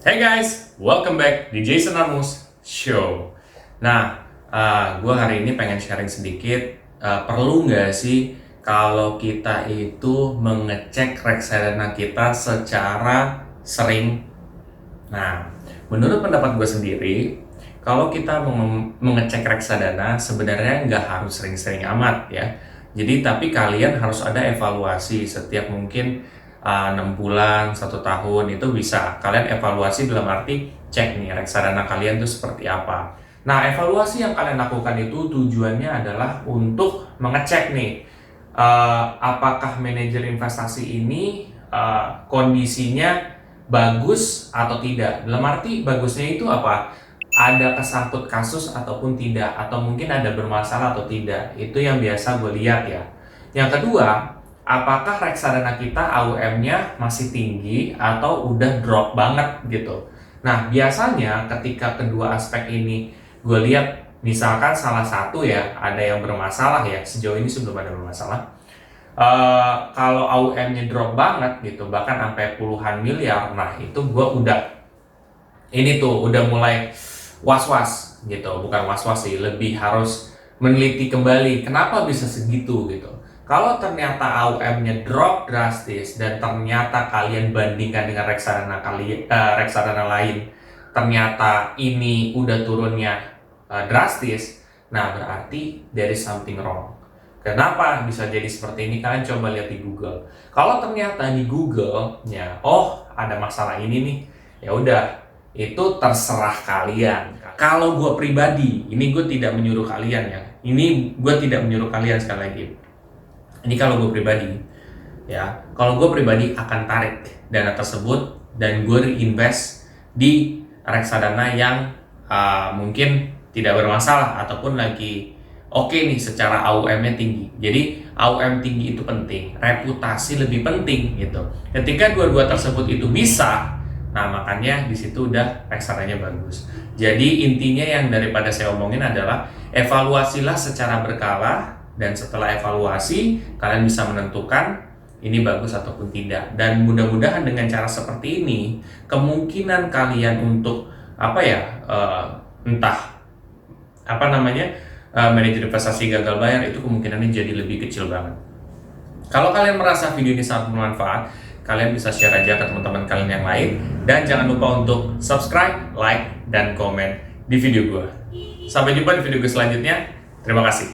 Hey guys, welcome back di Jason Amus Show. Nah, gue hari ini pengen sharing sedikit. Perlu nggak sih kalau kita itu mengecek reksadana kita secara sering? Nah, menurut pendapat gue sendiri, kalau kita mengecek reksadana sebenarnya nggak harus sering-sering amat ya. Jadi tapi kalian harus ada evaluasi setiap mungkin 6 bulan, 1 tahun itu bisa. Kalian evaluasi dalam arti cek nih reksadana kalian tuh seperti apa. Nah, evaluasi yang kalian lakukan itu tujuannya adalah untuk mengecek nih apakah manajer investasi ini kondisinya bagus atau tidak. Dalam arti bagusnya itu apa? Ada kesangkut kasus ataupun tidak, atau mungkin ada bermasalah atau tidak. Itu yang biasa gue lihat ya. Yang kedua, apakah reksadana kita AUM-nya masih tinggi atau udah drop banget gitu. Nah, biasanya ketika kedua aspek ini gue lihat, misalkan salah satu ya ada yang bermasalah ya, sejauh ini sebelum ada bermasalah. Kalau AUM-nya drop banget gitu, bahkan sampai puluhan miliar, nah itu gue udah mulai was-was gitu. Bukan was-was sih, lebih harus meneliti kembali kenapa bisa segitu gitu. Kalau ternyata AUM-nya drop drastis dan ternyata kalian bandingkan dengan reksadana lain, ternyata ini udah turunnya drastis, nah berarti there is something wrong. Kenapa bisa jadi seperti ini? Kalian coba lihat di Google. Kalau ternyata di Google ya, oh ada masalah ini nih, ya udah, itu terserah kalian. Kalau gue pribadi, ini gue tidak menyuruh kalian ya. Ini gue tidak menyuruh kalian, sekali lagi. Ini kalau gue pribadi, ya. Kalau gue pribadi akan tarik dana tersebut dan gue reinvest di reksadana yang mungkin tidak bermasalah ataupun lagi oke nih secara AUM-nya tinggi. Jadi AUM tinggi itu penting, reputasi lebih penting gitu. Ketika dua-dua tersebut itu bisa, nah makanya di situ udah reksadanya bagus. Jadi intinya yang daripada saya omongin adalah evaluasilah secara berkala, dan setelah evaluasi kalian bisa menentukan ini bagus ataupun tidak. Dan mudah-mudahan dengan cara seperti ini kemungkinan kalian untuk manajer investasi gagal bayar itu kemungkinannya jadi lebih kecil banget. Kalau kalian merasa video ini sangat bermanfaat, kalian bisa share aja ke teman-teman kalian yang lain. Dan jangan lupa untuk subscribe, like, dan komen di video gue. Sampai jumpa di video gue selanjutnya. Terima kasih.